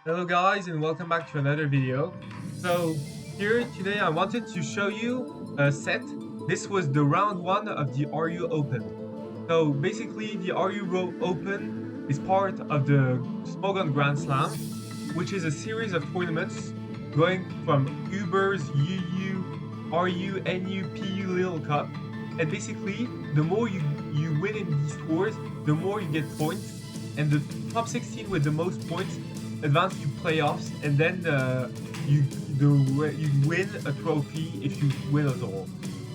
Hello guys and welcome back to another video. So here today I wanted to show you a set. This was the round 1 of the RU Open. So basically the Open is part of the Smogon Grand Slam, which is a series of tournaments going from Uber's UU, RU, NU, PU Little Cup. And basically the more you win in these tours, the more you get points. And the top 16 with the most points advance to playoffs, and then you you win a trophy if you win at all.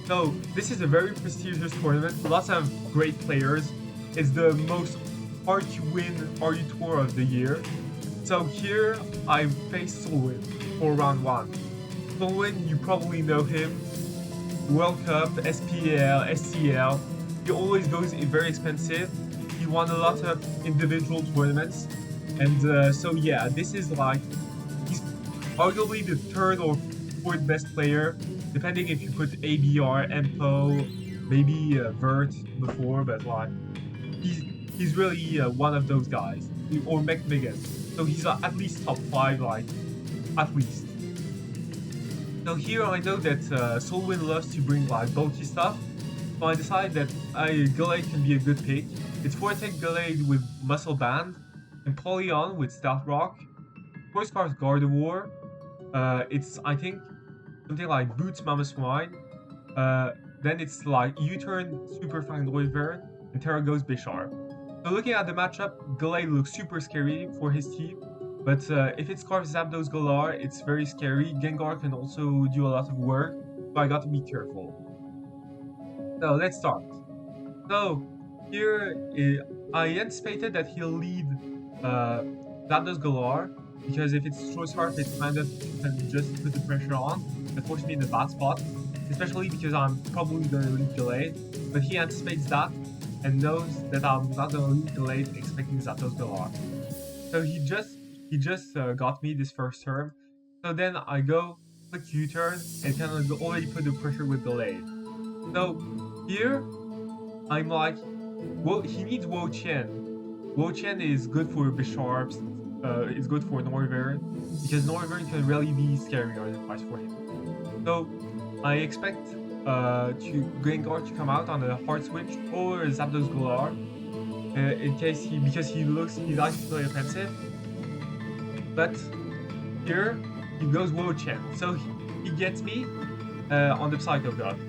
So this is a very prestigious tournament. Lots of great players. It's the most hard to win RU Tour of the year. So here I face Solwyn for round 1. Solwyn, you probably know him. World Cup, SPL, SCL. He always goes very expensive. He won a lot of individual tournaments. And so yeah, this is like, he's arguably the third or fourth best player, depending if you put ABR, Empo, maybe Vert before, but like, he's really one of those guys, or McMigan. So he's at least top 5, like, at least. So here I know that Solwyn loves to bring like bulky stuff, so I decided that Gallade can be a good pick. It's Fortec Gallade with Muscle Band, and Polyon with Stealth Rock. First card's Gardevoir. It's, I think, something like Boots Mama Swine. Then it's like U-Turn, Super Fang Noivern, and Terra Ghost Bisharp. So looking at the matchup, Gallade looks super scary for his team. But if it scarfs Zapdos Galar, it's very scary. Gengar can also do a lot of work, so I got to be careful. So let's start. So here I anticipated that he'll lead Zapdos Galar, because if it's Choice Scarf, it kind of can just put the pressure on and force me in the bad spot, especially because I'm probably going to lead Gallade. But he anticipates that and knows that I'm not going to lead Gallade expecting Zapdos Galar. So he just got me this first turn. So then I go click U-turn and kind of already put the pressure with Gallade. So here I'm like, well, he needs Wo-Chien. Wo-Chien is good for Bisharps, it's good for Noivern, because Noivern can really be scary otherwise for him. So I expect Gengar to come out on a hard switch or Zapdos Galar, in case because he likes to play offensive. But here he goes Wo-Chien, so he gets me on the Psycho God.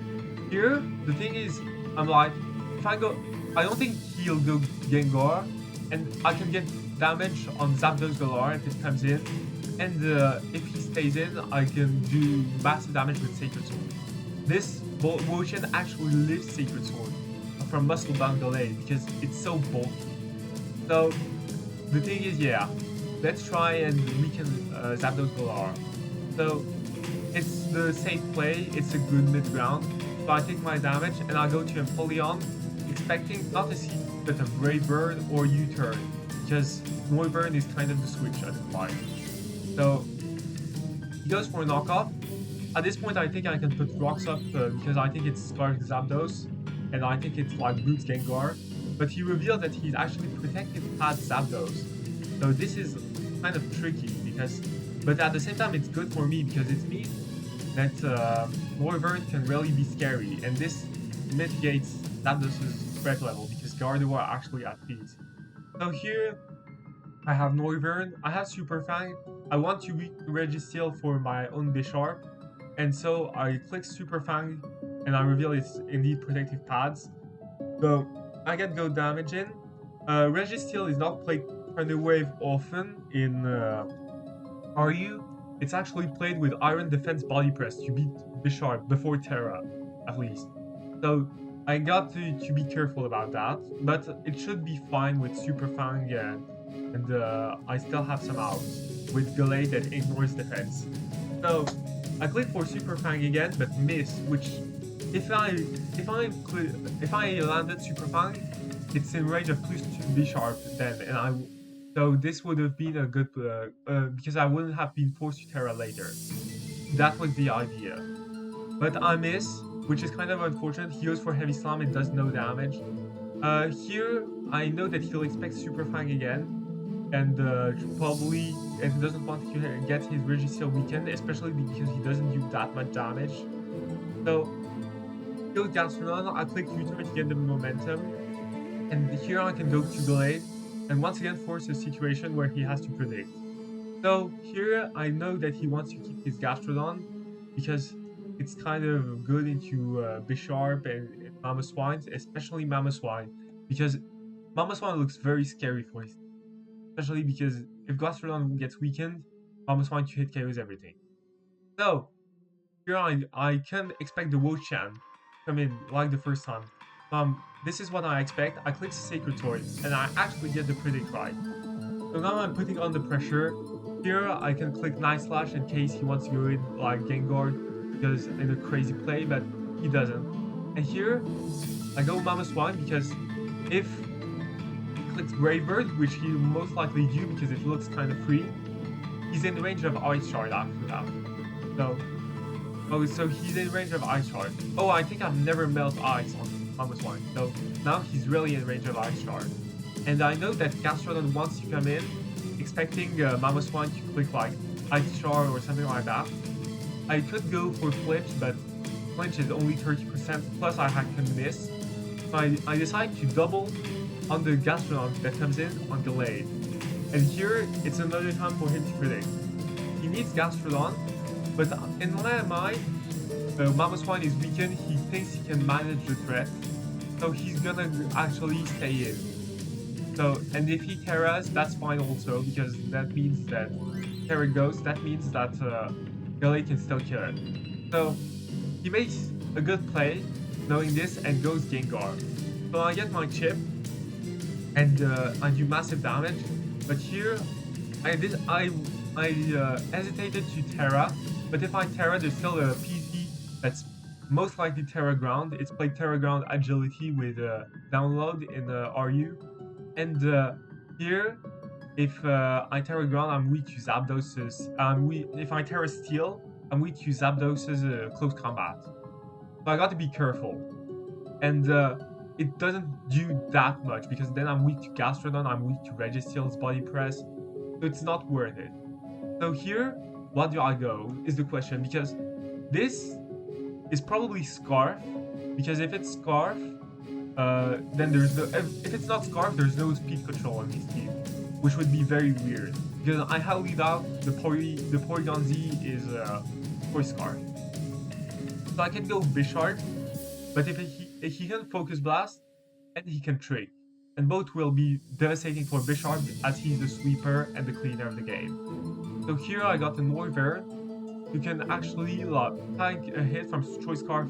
Here the thing is, I'm like, if I don't think he'll go Gengar, and I can get damage on Zapdos Galar if it comes in, and if he stays in, I can do massive damage with Sacred Sword. This Wo-Chien actually lives Sacred Sword from Muscle Bound Gallade because it's so bulky. So the thing is, yeah, let's try and weaken Zapdos Galar. So it's the safe play, it's a good mid-ground. So I take my damage and I go to Empoleon, expecting not to see but a Brave Bird or U-turn, because Noivern is kind of the switch at the fight. So he goes for a knockoff. At this point I think I can put rocks up because I think it's Scarf Zapdos, and I think it's like Boots Gengar. But he revealed that he's actually protected past Zapdos. So this is kind of tricky but at the same time it's good for me because it means that Noivern can really be scary, and this mitigates Zapdos' threat level because Gardevoir are actually at feet. So here I have Noivern, I have Super Fang, I want to Registeel for my own Bisharp, and so I click Super Fang and I reveal it's indeed protective pads. So I get go damage in. Registeel is not played Thunder Wave often in RU. It's actually played with Iron Defense Body Press to beat Bisharp before Terra, at least. So I got to be careful about that, but it should be fine with Super Fang, and I still have some outs with Gallade that ignores defense. So I click for Super Fang again, but miss, which if I landed Super Fang, it's in range of +2 Bisharp then, and so this would have been a good, because I wouldn't have been forced to Terra later. That was the idea. But I miss, which is kind of unfortunate. He goes for Heavy Slam, it does no damage. Here, I know that he'll expect Super Fang again, and probably and he doesn't want to get his Registeel weakened, especially because he doesn't do that much damage. So, kill Gastrodon, I click U-turn to get the momentum, and here I can go to Glade, and once again force a situation where he has to predict. So here I know that he wants to keep his Gastrodon, because it's kind of good into Bisharp and Mamoswine, especially Mamoswine, because Mamoswine looks very scary for his, especially because if Gastrodon gets weakened, Mamoswine to hit KOs everything. So here I can expect the Wo-Chan come in like the first time. This is what I expect. I click Sacred Sword, and I actually get the predict right. So now I'm putting on the pressure. Here I can click Night Slash in case he wants to go in like Gengar, because in a crazy play, but he doesn't. And here I go Mamoswine because if he clicks Brave Bird, which he most likely do because it looks kind of free, he's in range of Ice Shard after that. So he's in range of Ice Shard. Oh, I think I've never melt Ice on Mamoswine. So now he's really in range of Ice Shard. And I know that Gastrodon wants to come in, expecting Mamoswine to click like Ice Shard or something like that. I could go for Flinch, but Flinch is only 30%, plus I can miss. So I decide to double on the Gastrodon that comes in on Glade. And here, it's another time for him to predict. He needs Gastrodon, but in my mind, Mamoswine is weakened, he thinks he can manage the threat, so he's gonna actually stay in. So, and if he Terras, that's fine also, because that means that Terra goes, that means that Galley can still kill it. So, he makes a good play, knowing this, and goes Gengar. So I get my chip, and I do massive damage, but here, I hesitated to Terra, but if I Terra, there's still a PT that's most likely Terra Ground. It's played Terra Ground Agility with download in RU. And here, if I Terra Ground, I'm weak to Zapdos's. If I Terra Steel, I'm weak to Zapdos's close combat. So I got to be careful. And it doesn't do that much, because then I'm weak to Gastrodon, I'm weak to Registeel's Body Press. So it's not worth it. So here, what do I go is the question, because this is probably Scarf, because if it's Scarf, then there's no, if it's not Scarf, there's no speed control on this team, which would be very weird, because I highly doubt the Porygon Z is for Scarf. So I can go Bisharp, but if he can Focus Blast, and he can Trick, and both will be devastating for Bisharp, as he's the sweeper and the cleaner of the game. So here I got the Noivern, who can actually tank a hit from Choice Scarf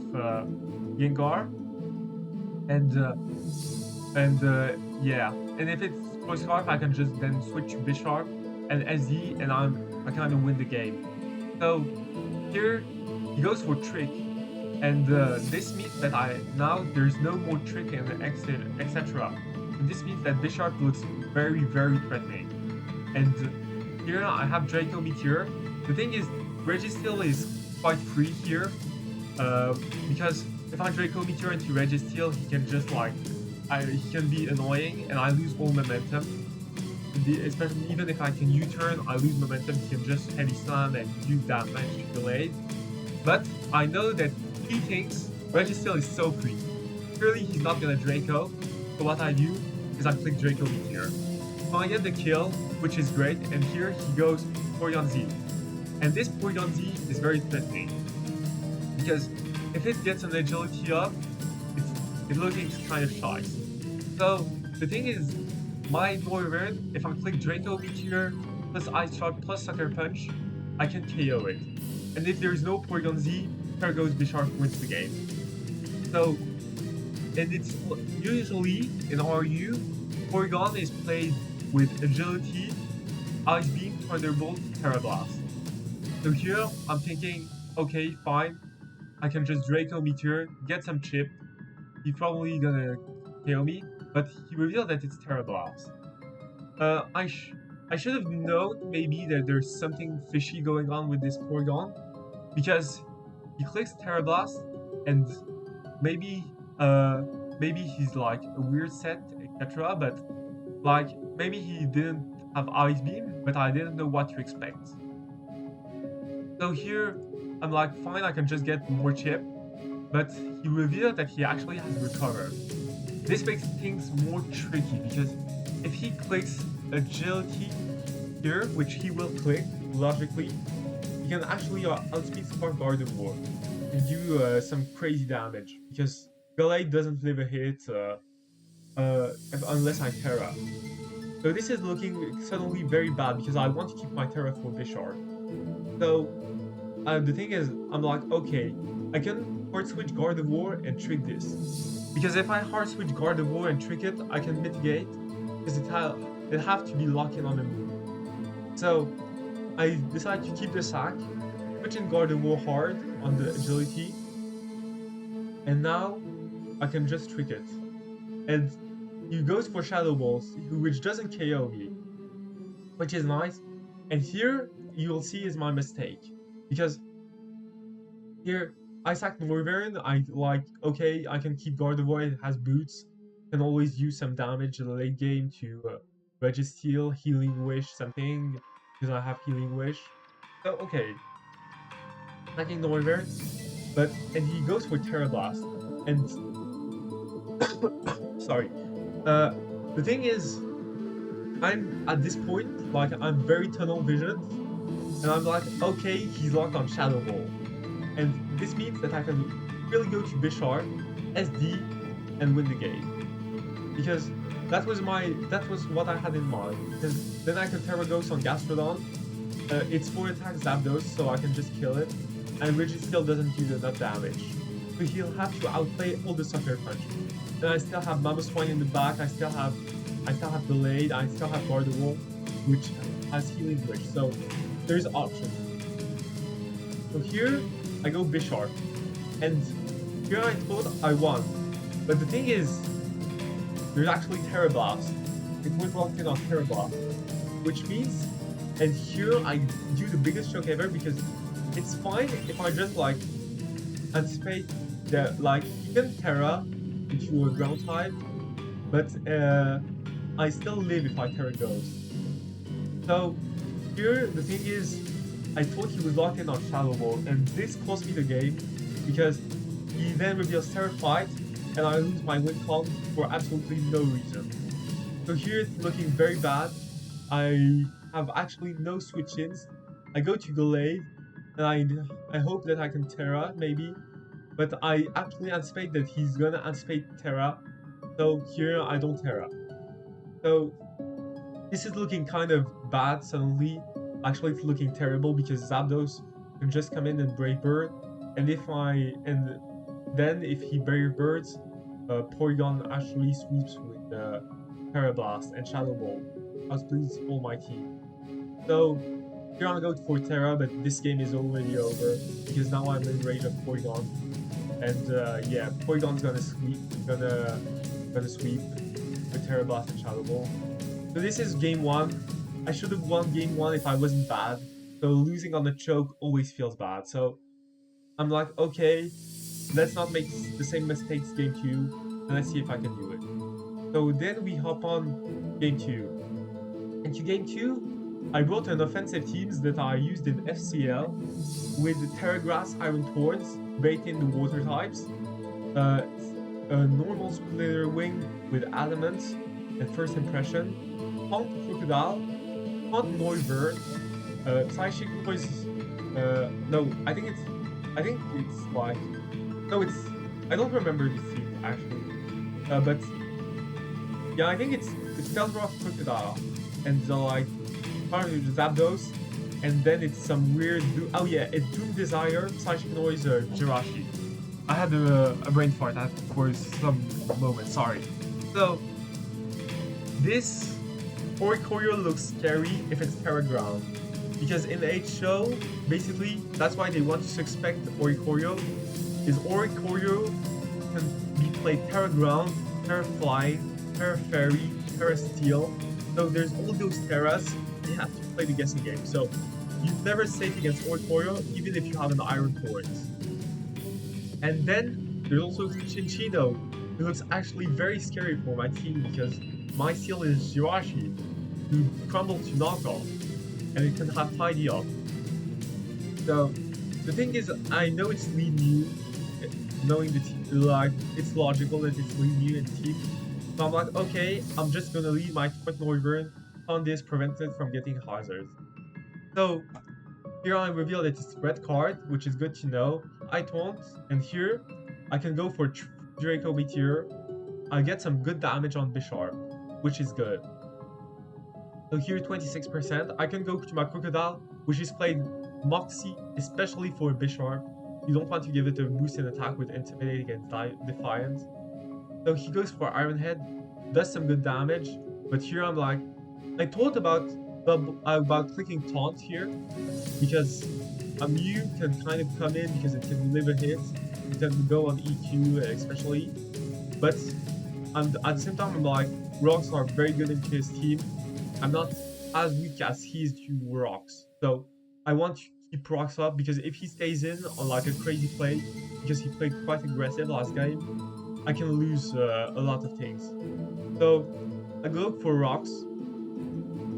Gengar, and yeah, and if it's Choice Scarf, I can just then switch to Bisharp and SD, and I kind of win the game. So here he goes for Trick, and this means that there's no more Trick and etc. And this means that Bisharp looks very, very threatening. And here I have Draco Meteor. The thing is, Registeel is quite free here, because if I Draco Meteor into Registeel, he can just he can be annoying, and I lose all momentum. Especially even if I can U-turn, I lose momentum. He can just heavy slam and do damage to Glade. But I know that he thinks Registeel is so free. Surely he's not gonna Draco. So what I do is I click Draco Meteor. So I get the kill, which is great, and here he goes Porygon Z. And this Porygon Z is very threatening, because if it gets an agility up, it looking kind of shy. So the thing is, my Noivern, if I click Draco Meteor plus Ice Shot plus Sucker Punch, I can KO it. And if there's no Porygon Z, there goes Bisharp wins the game. So, and it's usually in RU, Porygon is played with Agility, Ice Beam, Thunderbolt, Terra Blast. So here, I'm thinking, okay, fine, I can just Draco Meteor, get some chip, he's probably gonna KO me, but he revealed that it's Terra Blast. I should have known maybe that there's something fishy going on with this Porygon, because he clicks Terra Blast, and maybe he's like a weird set, etc. But like maybe he didn't have Ice Beam, but I didn't know what to expect. So here, I'm like, fine, I can just get more chip, but he revealed that he actually has Recover. This makes things more tricky because if he clicks Agility here, which he will click, logically, he can actually outspeed Spark Gardevoir and do some crazy damage because Gallade doesn't live a hit unless I Terra. So this is looking suddenly very bad because I want to keep my Terra for Bisharp. So the thing is, I'm like, okay, I can hard switch Gardevoir and trick this. Because if I hard switch Gardevoir and trick it, I can mitigate because it have to be locked in on the move. So I decide to keep the sack, switch in Gardevoir hard on the agility, and now I can just trick it. And he goes for Shadow Balls, which doesn't KO me, which is nice. And here you'll see is my mistake because here I sack Noivern. I like okay, I can keep Gardevoir. It has boots. Can always use some damage in the late game to Registeel, Healing Wish, something because I have Healing Wish. So okay, attacking Noivern, and he goes for Terra Blast. And sorry, the thing is, I'm at this point like I'm very tunnel visioned, and I'm like, okay, he's locked on Shadow Ball, and this means that I can really go to Bisharp, SD, and win the game. Because that was what I had in mind. Because then I can Terra Ghost on Gastrodon. It's 4 attack Zapdos, so I can just kill it, and Registeel doesn't do enough damage. So he'll have to outplay all the Sucker Punch. Then I still have Mamoswine in the back, I still have Delayed, I still have Gardevoir, which has Healing Wish, so there's options. So here, I go Bisharp, and here I thought I won. But the thing is, there's actually Terra Blast. It was locked in on Terra Blast, which means, and here I do the biggest choke ever because it's fine if I just like anticipate that like you can Terra into a ground type, but I still live if I Terra Ghost. So here the thing is, I thought he was locked in on Shadow Ball, and this cost me the game because he then reveals Terra Fight, and I lose my win con for absolutely no reason. So here it's looking very bad. I have actually no switch-ins. I go to Gallade, and I hope that I can Terra, maybe. But I actually anticipate that he's gonna anticipate Terra. So here I don't Terra. So this is looking kind of bad suddenly. Actually it's looking terrible because Zapdos can just come in and Brave Bird. And then if he Brave Birds, Porygon actually sweeps with Terra Blast and Shadow Ball. Please all my team. So here I'm going for Terra, but this game is already over because now I'm in range of Porygon. And yeah, Porygon's gonna sweep with Terra Blast and Shadow Ball. So this is game 1. I should have won game 1 if I wasn't bad. So losing on the choke always feels bad. So I'm like, okay, let's not make the same mistakes game 2, and let's see if I can do it. So then we hop on game 2. Into game 2, I brought an offensive teams that I used in FCL with Terra Grass, Iron Thorns, baiting the water types, a normal Splitter Wing with Adamant and First Impression, Pump Crocodile, Pump Noivern, Psychic Noise, no, I think it's like, no, I don't remember the team actually, but yeah, I think it's Stealth Crocodile, and like, Zapdos, and then it's some weird, oh yeah, it's Doom Desire, Psychic Noise, Jirachi. I had a brain fart for some moment, sorry. So, this Oricorio looks scary if it's Terra Ground. Because in the H-Show, basically, that's why they want to suspect Oricorio, is Oricorio can be played Terra Ground, Terra Flying, Terra Fairy, Terra Steel. So there's all those Terras, you have to play the guessing game. So, you're never safe against Oricorio, even if you have an Iron Thorns. And then there's also Chinchino, who looks actually very scary for my team because my seal is Jirachi. to crumble to knockoff, and it can have tidy up. So the thing is, I know it's lead new, knowing the team, like it's logical that it's lead new and team. So I'm like, okay, I'm just gonna lead my Twit Northern on this, prevent it from getting hazards. So here I reveal that it's red card, which is good to know. I taunt, and here I can go for Draco Meteor. I get some good damage on Bisharp, which is good. So here 26%, I can go to my Crocodile, which is played Moxie, especially for Bisharp. You don't want to give it a boost in attack with Intimidating and Defiant. So he goes for Iron Head, does some good damage, but here I'm like, I thought about clicking Taunt here, because a Mew can kind of come in because it can live a hit, it can go on EQ especially, but at the same time I'm like, Rocks are very good into his team. I'm not as weak as he is to Rocks, so I want to keep Rocks up, because if he stays in on like a crazy play, because he played quite aggressive last game, I can lose a lot of things. So I go for Rocks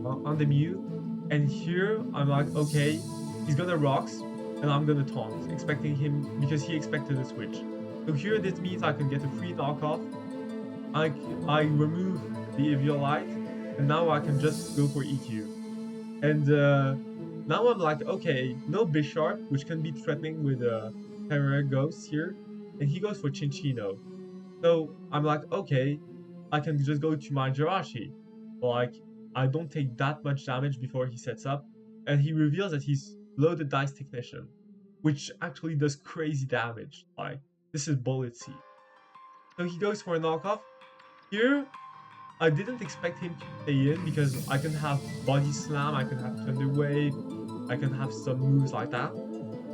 on the Mew, and here I'm like, okay, he's gonna Rocks, and I'm gonna Taunt, expecting him, because he expected a switch. So here this means I can get a free knockoff, I remove the Eviolite, and now I can just go for EQ. And now I'm like, okay, no Bisharp, which can be threatening with Terra Ghost here, and he goes for Chinchino. So I'm like, okay, I can just go to my Jirachi. Like, I don't take that much damage before he sets up, and he reveals that he's Loaded Dice Technician, which actually does crazy damage. Like, this is Bullet Seed. So he goes for a knockoff. Here, I didn't expect him to stay in, because I can have Body Slam, I can have Thunder Wave, I can have some moves like that.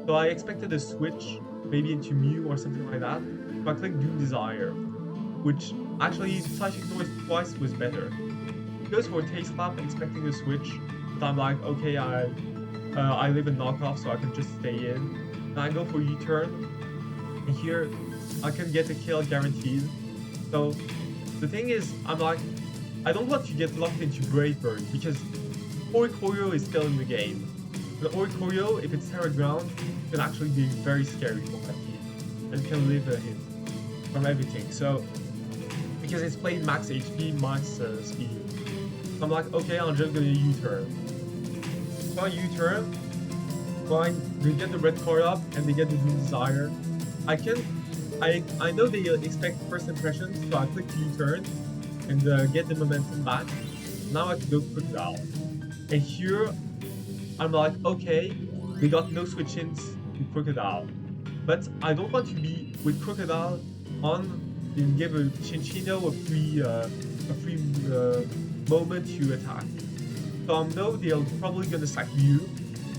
So I expected a switch, maybe into Mew or something like that. So I clicked Doom Desire, which actually Psychic Noise twice was better. He goes for Taste Slap, expecting a switch, but I'm like, okay, I live in knockoff, so I can just stay in. And I go for U-turn, and here I can get a kill guaranteed. So the thing is, I'm like, I don't want to get locked into Brave Bird, because Oricorio is still in the game. The Oricorio, if it's Terra Ground, can actually be very scary for my team, and can live a hit from everything. So, because it's played max HP, max speed. So I'm like, okay, I'm just gonna U-turn. So I U-turn, fine, they get the red card up, and they get the Doom Desire. I know they expect first impressions, so I click U-turn, and get the momentum back. Now I can go Crocodile. And here, I'm like, okay, we got no switch-ins to Crocodile. But I don't want to be with Crocodile on and give a Chinchino a free moment to attack. So I know they're probably gonna sack Mew.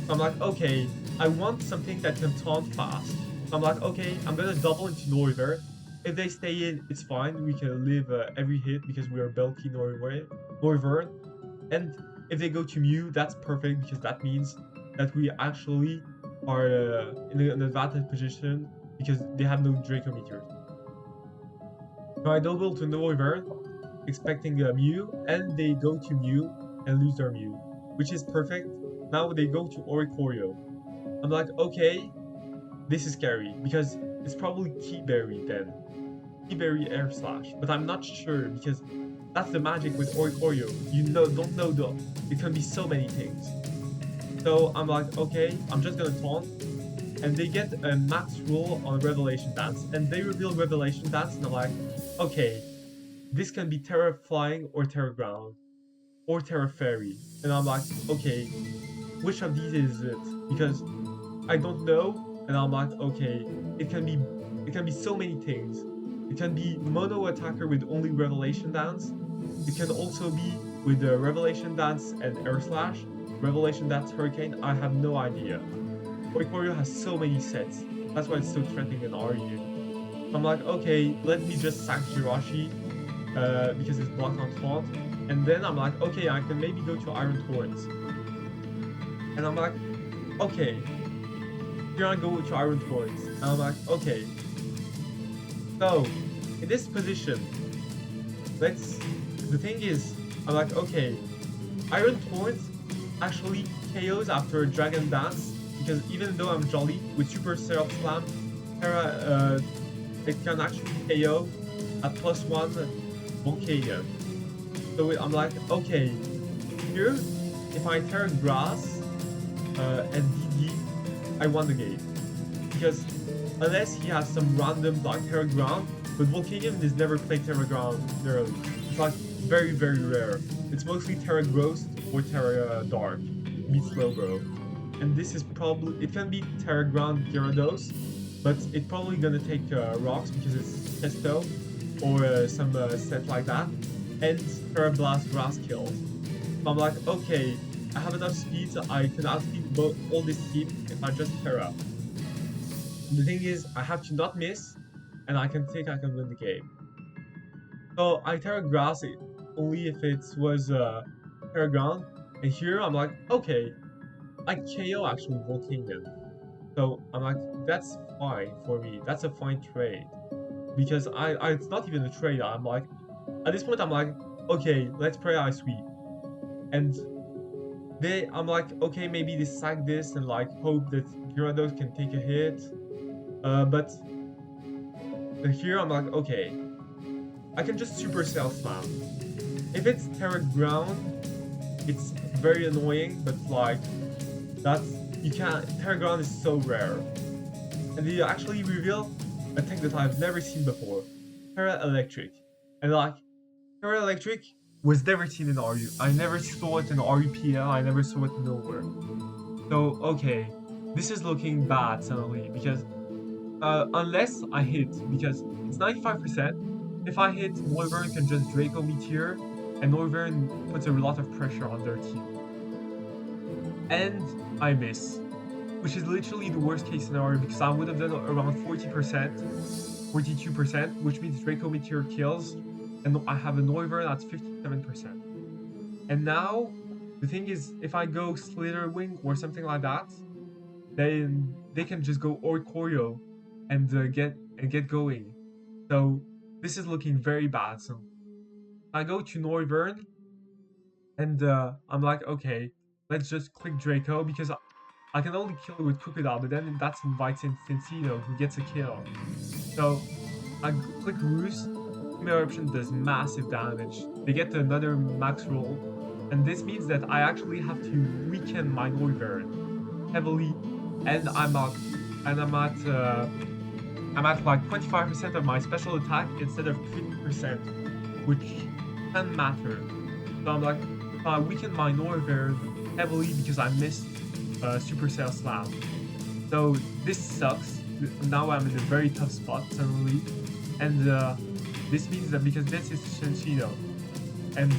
So I'm like, okay, I want something that can taunt fast. So I'm like, okay, I'm gonna double into Noivern. If they stay in, it's fine. We can live every hit because we are bulky Noivern. And if they go to Mew, that's perfect, because that means that we actually are in an advantage position, because they have no Draco Meteors. So I double to Noivern, expecting a Mew, and they go to Mew and lose their Mew, which is perfect. Now they go to Oricorio. I'm like, okay, this is scary, because it's probably Keyberry then. Keyberry Air Slash, but I'm not sure, because that's the magic with Oricorio. You don't know though. It can be so many things. So I'm like, okay, I'm just gonna taunt. And they get a max roll on Revelation Dance, and they reveal Revelation Dance, and I'm like, okay, this can be Terra Flying or Terra Ground or Terra Fairy. And I'm like, okay, which of these is it? Because I don't know, and I'm like, okay, it can be so many things. It can be mono attacker with only Revelation Dance. It can also be with the Revelation Dance and Air Slash, Revelation Dance Hurricane. I have no idea. Oricorio has so many sets. That's why it's so threatening in RU. I'm like, okay, let me just sack Jirachi because it's blocked on taunt. And then I'm like, okay, I can maybe go to Iron Thorns. And I'm like, okay, here I go to Iron Thorns. And I'm like, okay. So, in this position, the thing is, I'm like, okay, Iron Thorns actually KOs after a Dragon Dance, because even though I'm jolly with Super Stealth Slam, Terra, it can actually KO at +1 Volcanion. So I'm like, okay, here, if I Terra Grass and DD, I won the game. Because unless he has some random like Terra Ground, but Volcanion is never played Terra Ground early. It's like very, very rare. It's mostly Terra Ghost or Terra Dark, meets Slowbro. And this is probably, it can be Terra Ground Gyarados, but it's probably gonna take rocks because it's Testo or some set like that, and Terra Blast Grass Kills. So I'm like, okay, I have enough speed, so I can outspeed all this team if I just Terra. The thing is, I have to not miss, and I can think I can win the game. So I Terra Grass it only if it was Terra Ground, and here I'm like, okay, I KO actually Volcanion. So I'm like, that's fine for me. That's a fine trade. Because it's not even a trade. I'm like, at this point, I'm like, okay, let's pray I sweep. And I'm like, okay, maybe they sack this and like hope that Gyarados can take a hit. But here I'm like, okay, I can just Supercell Slam. If it's Terra Ground, it's very annoying, but like, you can't, Terra Ground is so rare. And they actually reveal a tech that I've never seen before, Terra Electric. And like, Terra Electric was never seen in RU. I never saw it in RUPL, I never saw it nowhere. So, okay, this is looking bad suddenly, because unless I hit, because it's 95%, if I hit, Noivern can just Draco Meteor, and Noivern puts a lot of pressure on their team. And I miss, which is literally the worst case scenario, because I would have done around 40%, 42%, which means Draco Meteor kills, and I have a Noivern that's 57%. And now, the thing is, if I go Slitherwing or something like that, then they can just go Oricorio and get going. So this is looking very bad. So I go to Noivern, and I'm like, okay, let's just click Draco, because I can only kill it with Crocodile, but then that invites in Cincino, who gets a kill. So I click Roost, female eruption does massive damage. They get another max roll, and this means that I actually have to weaken my Noivern heavily, and I'm at like 25% of my special attack instead of 50%, which can matter. So I'm like, I weakened my Noivern heavily because I missed Supercell Slam. So this sucks. Now I'm in a very tough spot suddenly, and this means that because this is Shinshino, and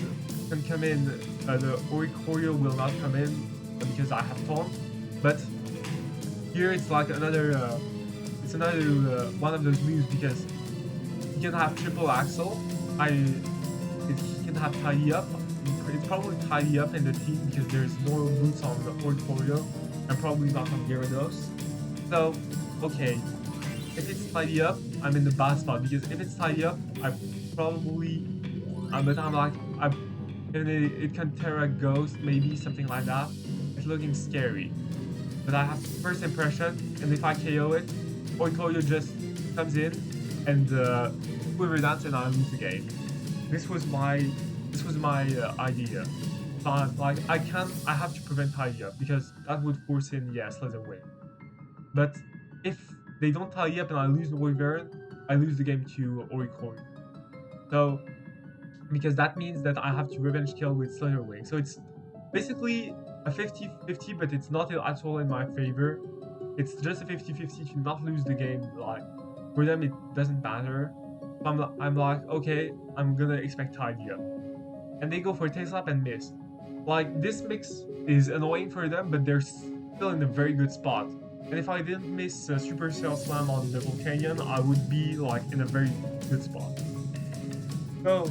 can come in, the Oricorio will not come in because I have Taunt, but here it's like another one of those moves, because he can have triple axle. He can have tidy up. It's probably tidy up in the team because there's no boots on the Oricorio and probably not on Gyarados. So, okay, if it's tidy up, I'm in the bad spot, because if it's tidy up, I probably, but I'm like, it can Terra Ghost, maybe something like that. It's looking scary. But I have first impression, and if I KO it, Oricorio just comes in and Quiver Dance, and I lose the game. This was my idea. But like I have to prevent tidy up, because that would force in Slitherwing. But if they don't tidy up and I lose the Wyvern, I lose the game to Oricorio. So because that means that I have to revenge kill with Slitherwing. So it's basically a 50-50, but it's not at all in my favor. It's just a 50-50 to not lose the game. Like, for them, it doesn't matter. I'm like, okay, I'm gonna expect tidy up. And they go for a tail slap and miss. Like, this mix is annoying for them, but they're still in a very good spot. And if I didn't miss Supercell Slam on the Volcanion, I would be like in a very good spot. So,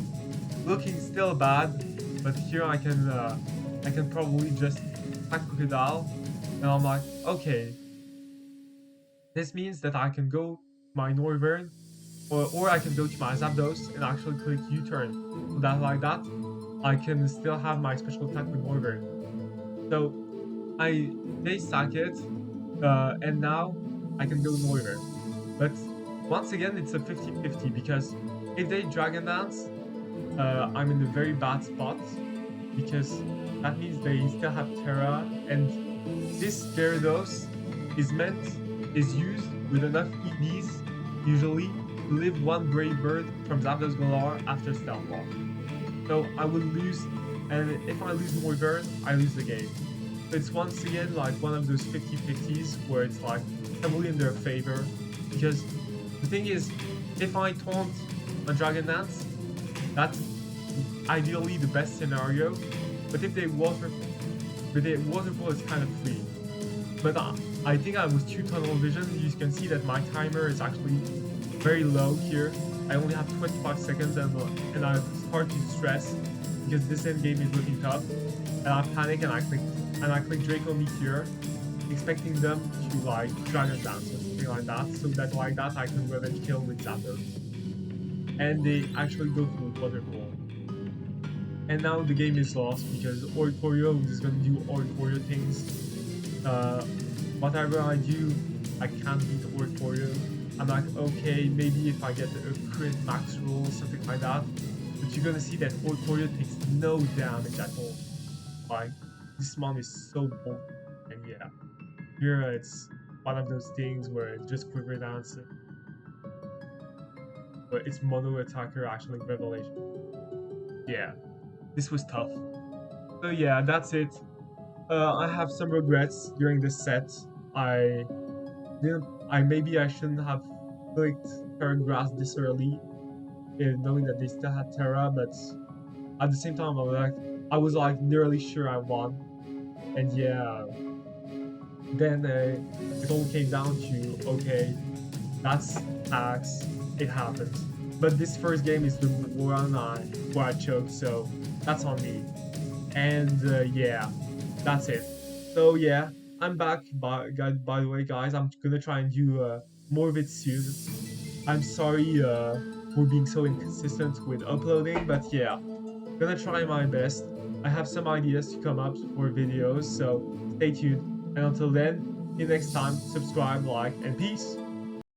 looking still bad, but here I can probably just attack Crocodile, and I'm like, okay, this means that I can go my Noivern, or I can go to my Zapdos and actually click U-turn. So that like that, I can still have my special attack with Wyvern. So they sack it, and now I can go Wyvern. But once again, it's a 50-50 because if they Dragon Dance, I'm in a very bad spot because that means they still have Terra, and this Gyarados is used with enough EVs usually to live one Brave Bird from Zapdos Galar after Stealth Ball. So I would lose, and if I lose Wyvern, I lose the game. So it's once again like one of those 50-50s where it's like heavily in their favor because the thing is, if I taunt a Dragon Dance, that's ideally the best scenario. But if they waterfall, is kind of free. But I think I was too tunnel vision. You can see that my timer is actually very low here. I only have 25 seconds and I start to stress because this end game is looking tough. And I panic and I click Draco Meteor, expecting them to like Dragon Dance or something like that, so that like that I can revenge kill with Zapdos. And they actually go for Waterfall. And now the game is lost because Oricorio is gonna do Oricorio things. Whatever I do, I can't beat Oricorio. I'm like, okay, maybe if I get a crit max roll, something like that. But you're gonna see that Oricorio takes no damage at all. Like, this mon is so bold. And yeah, here it's one of those things where it's just Quiver Dance. But it's mono attacker actually Revelation. Yeah, this was tough. So yeah, that's it. I have some regrets during this set. Maybe I shouldn't have clicked Terra Grass this early, knowing that they still had Terra, but at the same time I was like nearly sure I won. And yeah, then it all came down to, okay, that's hacks, it happened. But this first game is the one where I choked, so that's on me. And yeah, that's it. So yeah, I'm back. By the way, guys, I'm gonna try and do more of it soon. I'm sorry for being so inconsistent with uploading, but yeah, gonna try my best. I have some ideas to come up for videos, so stay tuned. And until then, see you next time. Subscribe, like, and peace.